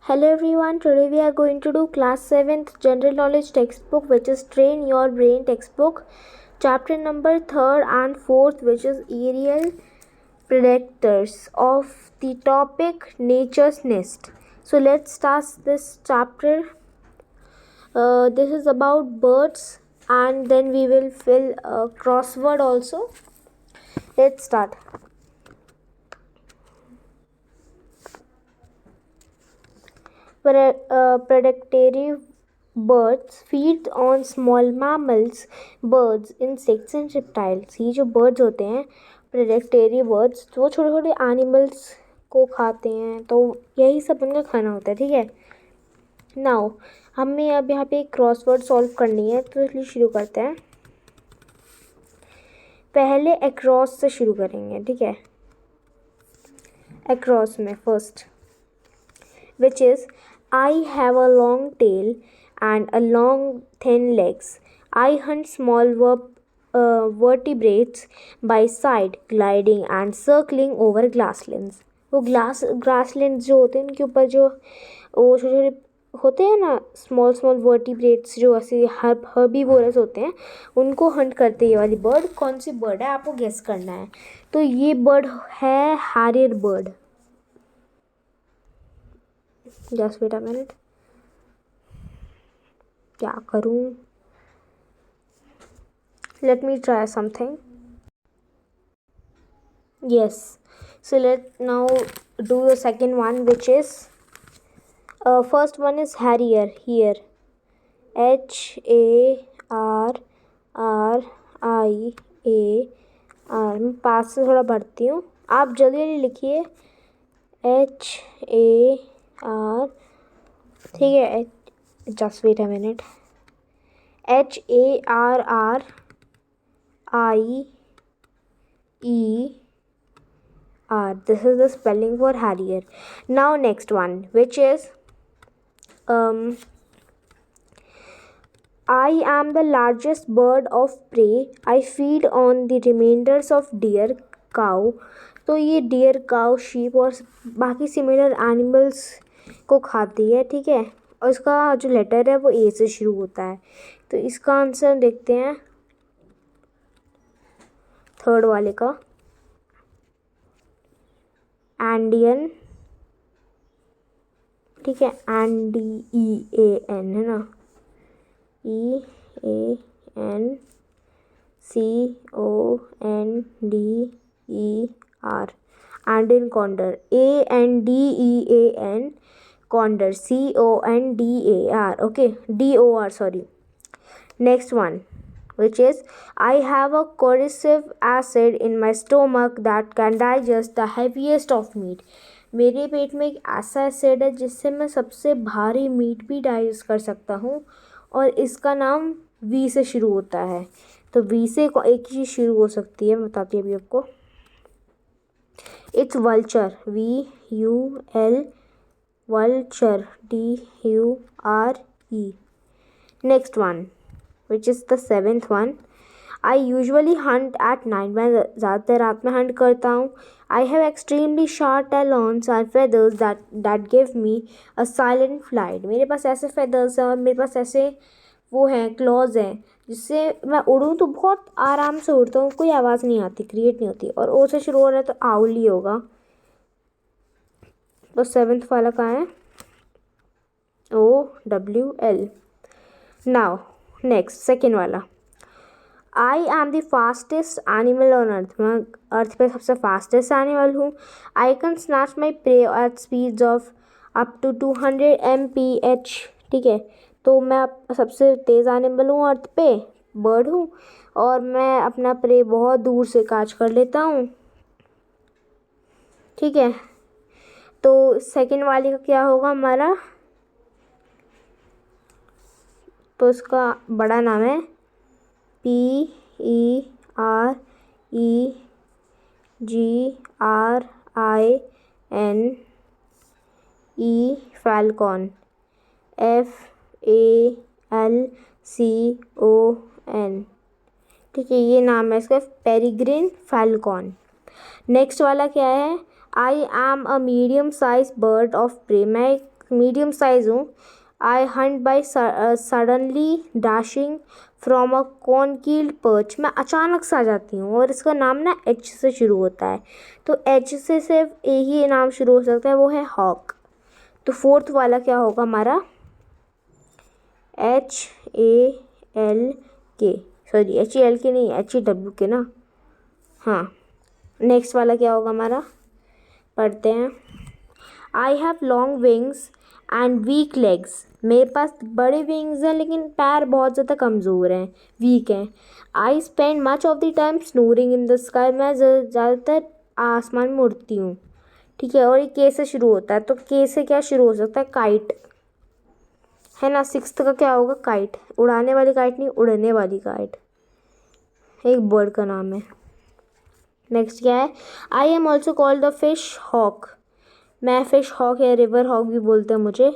Hello everyone, today we are going to do class 7th general knowledge textbook, which is Train Your Brain textbook, chapter number 3rd and 4th, which is aerial predators, of the topic Nature's Nest. So let's start this chapter. This is about birds, and then we will fill a crossword also. Let's start. Predatory birds feed on small mammals, birds, insects and reptiles. ये जो birds होते हैं predatory birds, तो वो छोटे छोटे animals को खाते हैं, तो यही सब उनका खाना होता है. ठीक है. नाउ हमें अब यहाँ पे एक क्रॉसवर्ड सॉल्व करनी है, तो इसलिए शुरू करते हैं. पहले अक्रॉस से शुरू करेंगे. ठीक है. अक्रॉस में first, which is I have a long tail and a long thin legs. I hunt small vertebrates by sight, gliding and circling over grasslands. वो grasslands जो होते हैं उनके ऊपर जो वो छोटे छोटे होते हैं ना, स्मॉल वर्टिब्रेट्स जो ऐसे हर्बीवोरस होते हैं, उनको हंट करते हैं. ये वाली बर्ड कौन सी बर्ड है आपको गेस करना है. तो ये बर्ड है Harrier bird. Just wait a minute. क्या करूँ? Let me try something. Yes. So let's now do the second one, which is first one is harrier. Here, HARRIAR. मैं पास से थोड़ा बढ़ती हूँ, आप जल्दी जल्दी लिखिए. HAR. ठीक है. Just wait a minute. HARRIER. This is the spelling for harrier. Now next one, which is I am the largest bird of prey. I feed on the remainders of deer, cow. तो ये dear, cow, sheep और बाकी similar animals को खाती है. ठीक है. और इसका जो लेटर है वो ए से शुरू होता है. तो इसका आंसर देखते हैं थर्ड वाले का, एंडियन. ठीक है. ANDEAN है ना, EANCONDER. Andean condor. ANDEAN condor. CONDAR. Okay. DOR, sorry. Next one, which is I have a corrosive acid in my stomach that can digest the heaviest of meat. मेरे पेट में एक ऐसा एसिड है जिससे मैं सबसे भारी मीट भी डाइजेस्ट कर सकता हूँ, और इसका नाम वी से शुरू होता है. तो वी से एक चीज़ शुरू हो सकती है, मैं बताती हूँ अभी आपको. It's vulture. VUL. vulture. DURE. Next one, which is the seventh one. I usually hunt at night. मैं ज़्यादातर रात में हंट करता हूँ. I have extremely sharp talons and feathers that give me a silent flight. मेरे पास ऐसे feathers हैं और मेरे पास ऐसे वो हैं, क्लॉज हैं, जिससे मैं उड़ूँ तो बहुत आराम से उड़ता हूँ, कोई आवाज़ नहीं आती, क्रिएट नहीं होती. और ओ से शुरू हो रहा है तो आउल ही होगा. तो सेवेंथ वाला कहाँ है? OWL. नाउ नेक्स्ट, सेकेंड वाला. I am the fastest animal on earth. मैं अर्थ पे सबसे फास्टेस्ट एनिमल हूँ. I can snatch my prey at speeds of up to 200 mph. ठीक है. तो मैं सबसे तेज़ एनिमल हूँ अर्थ पे, बर्ड हूँ, और मैं अपना प्रे बहुत दूर से कैच कर लेता हूँ. ठीक है. तो सेकेंड वाली का क्या होगा हमारा? तो इसका बड़ा नाम है PEREGRINE. फैल्कॉन. FALCON. ठीक है. ये नाम है इसका, पेरिग्रिन फैल्कॉन. नेक्स्ट वाला क्या है? I am a medium sized bird of prey. मैं एक मीडियम साइज हूँ। I hunt by suddenly dashing from a concealed perch, मैं अचानक से आ जाती हूँ। और इसका नाम ना एच से शुरू होता है, तो एच से सिर्फ एक ही नाम शुरू हो सकता है, वो है हॉक। तो फोर्थ वाला क्या होगा हमारा, HALK, सॉरी HALK नहीं, HEWK ना। हाँ, नेक्स्ट वाला क्या होगा हमारा, पढ़ते हैं। I have long wings and weak legs, मेरे पास बड़े विंग्स हैं लेकिन पैर बहुत ज़्यादा कमज़ोर हैं, वीक हैं। I spend much of the time snoring in the sky, मैं ज़्यादातर आसमान में उड़ती हूँ। ठीक है, और ये के से शुरू होता है, तो के से क्या शुरू हो सकता है, काइट है ना। सिक्स्थ का क्या होगा, काइट, उड़ाने वाली काइट नहीं, उड़ने वाली काइट, एक बर्ड का नाम है। नेक्स्ट क्या है, I am also called the fish hawk, मैं फिश हॉक या रिवर हॉक भी बोलते हैं मुझे।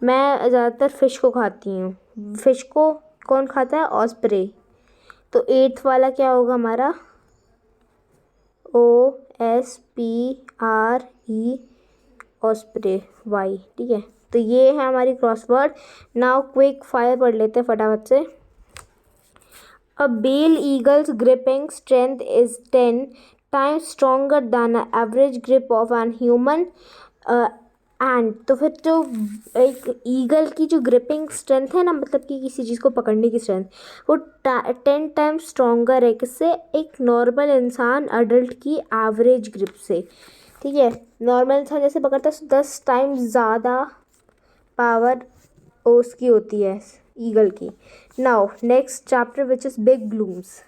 मैं ज़्यादातर फ़िश को खाती हूँ। फ़िश को कौन खाता है, ऑस्प्रे। तो एट्थ वाला क्या होगा हमारा, OSPRE, ऑस्प्रे, वाई। ठीक है, तो ये है हमारी क्रॉसवर्ड। नाउ क्विक फायर पढ़ लेते हैं फटाफट से। A bale eagle's gripping strength is 10 times stronger than an average grip of an human ant। तो फिर जो एक ईगल की जो ग्रिपिंग स्ट्रेंथ है ना, मतलब कि किसी चीज़ को पकड़ने की स्ट्रेंथ, वो 10 टाइम्स स्ट्रोंगर है किससे, एक नॉर्मल इंसान अडल्ट की एवरेज ग्रिप से। ठीक है, नॉर्मल इंसान जैसे पकड़ता है 10 टाइम्स ज़्यादा पावर उसकी होती है ईगल की। Now next chapter which is big blooms.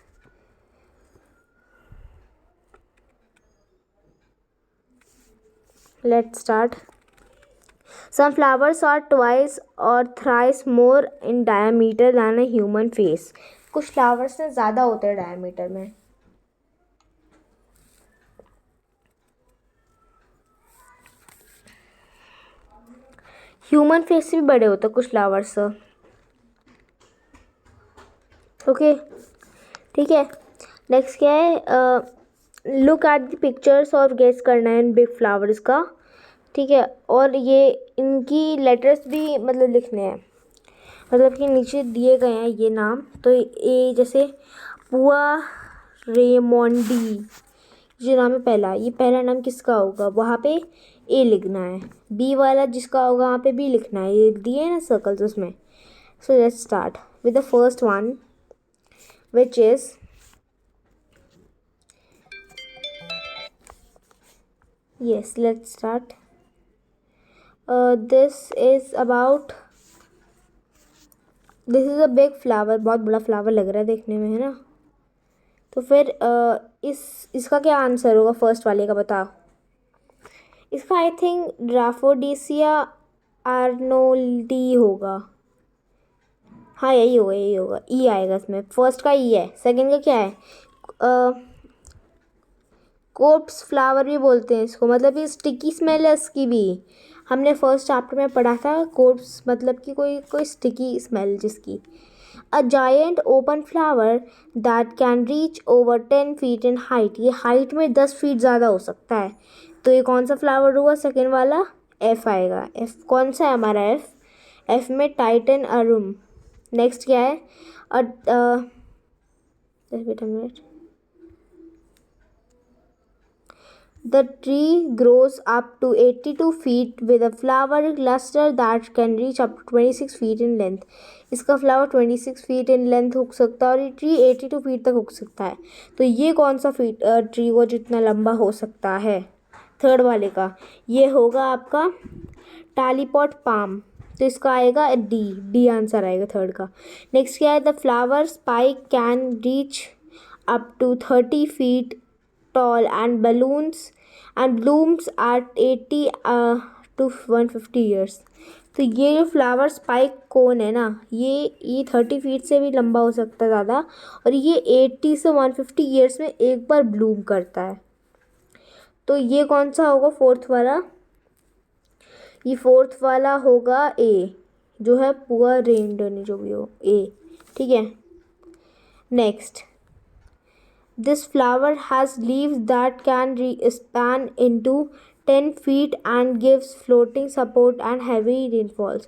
Let's start. Some flowers are twice और thrice more in diameter than a human face, कुछ फ्लावर्स ना ज़्यादा होते हैं डायमीटर में। ह्यूमन फेस से भी बड़े होते हैं कुछ फ्लावर्स। ओके, ठीक है। नेक्स्ट क्या है, लुक एट द पिक्चर्स और गेस करना है इन बिग फ्लावर्स का। ठीक है, और ये इनकी लेटर्स भी मतलब लिखने हैं, मतलब कि नीचे दिए गए हैं ये नाम। तो ये जैसे पुआ रेमोंडी जो नाम है पहला, ये पहला नाम किसका होगा, वहाँ पे ए लिखना है। बी वाला जिसका होगा वहाँ पे बी लिखना है, ये दिए है ना सर्कल्स उसमें। So let's start with the first one which is yes, let's start. This is about, this is a big flower, बहुत बड़ा फ्लावर लग रहा है देखने में, है ना। तो फिर इसका क्या आंसर होगा फर्स्ट वाले का, बताओ। इसका आई थिंक ड्राफोडिसिया आर्नोल्डी होगा। हाँ यही होगा, यही होगा, ई आएगा इसमें, फर्स्ट का ई है। सेकंड का क्या है, कोप्स फ्लावर भी बोलते हैं इसको, मतलब ये स्टिकी स्मेल है इसकी भी। हमने फर्स्ट चैप्टर में पढ़ा था कोप्स मतलब कि कोई स्टिकी स्मेल जिसकी। A giant open flower that can reach over 10 feet in height, ये हाइट में 10 फीट ज़्यादा हो सकता है। तो ये कौन सा फ्लावर हुआ, सेकेंड वाला, एफ आएगा। एफ कौन सा है हमारा, एफ, एफ में टाइटन अरुम। नेक्स्ट क्या है, wait a minute. The tree grows up to 82 feet with a flower cluster that can reach up to 26 feet in length। इसका फ्लावर 26 फीट इन लेंथ हो सकता है और ये ट्री 82 फीट तक हो सकता है। तो ये कौन सा ट्री वो जितना लंबा हो सकता है, थर्ड वाले का, ये होगा आपका टालीपॉट पाम। तो इसका आएगा डी आंसर आएगा थर्ड का। नेक्स्ट क्या है, the flower spike can reach up to 30 feet tall and blooms at 80 to 150 years। तो ये जो फ्लावर स्पाइक कोन है ना, ये 30 फीट से भी लंबा हो सकता है ज़्यादा, और ये 80 से 150 ईयर्स में एक बार ब्लूम करता है। तो ये कौन सा होगा फोर्थ वाला, ये फोर्थ वाला होगा ए, जो है पुअर रेंडर जो भी हो, ए। ठीक है, next, this flower has leaves that can span into 10 feet and gives floating support and heavy rainfalls.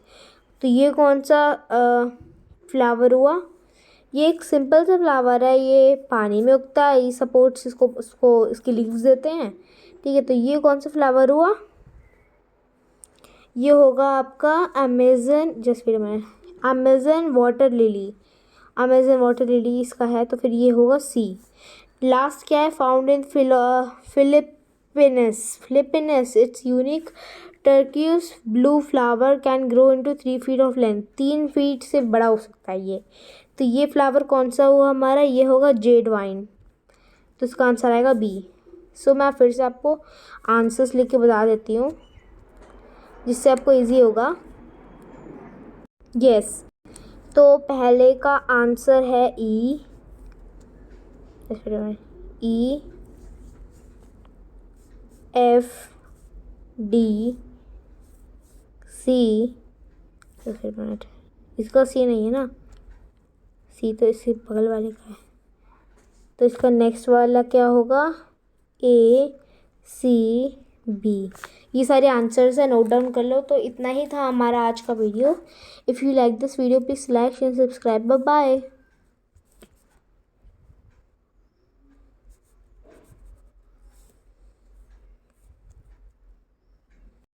तो ये कौन सा फ्लावर हुआ? ये एक सिंपल सा फ्लावर है, ये पानी में उगता है, ये सपोर्ट्स इसको इसकी लीव्स देते हैं, ठीक है। तो ये कौन सा फ्लावर हुआ? ये होगा आपका Amazon, just wait a minute, Amazon water lily. Amazon water lily इसका है, तो फिर ये होगा सी। लास्ट क्या है? Found in Philippines it's unique turquoise blue flower can grow into 3 feet of length. 3 feet से बड़ा हो सकता है ये। तो ये फ्लावर कौन सा हुआ हमारा? ये होगा जेड वाइन। तो इसका आंसर आएगा बी। सो मैं फिर से आपको आंसर्स लिख के बता देती हूँ जिससे आपको इजी होगा। यस, तो पहले का आंसर है ई, ई एफ डी सी, इसका सी नहीं है ना, सी तो इससे बगल वाले का है। तो इसका नेक्स्ट वाला क्या होगा? ए सी बी। ये सारे आंसर्स है, नोट डाउन कर लो। तो इतना ही था हमारा आज का video. If you like this video please like share subscribe. Bye bye.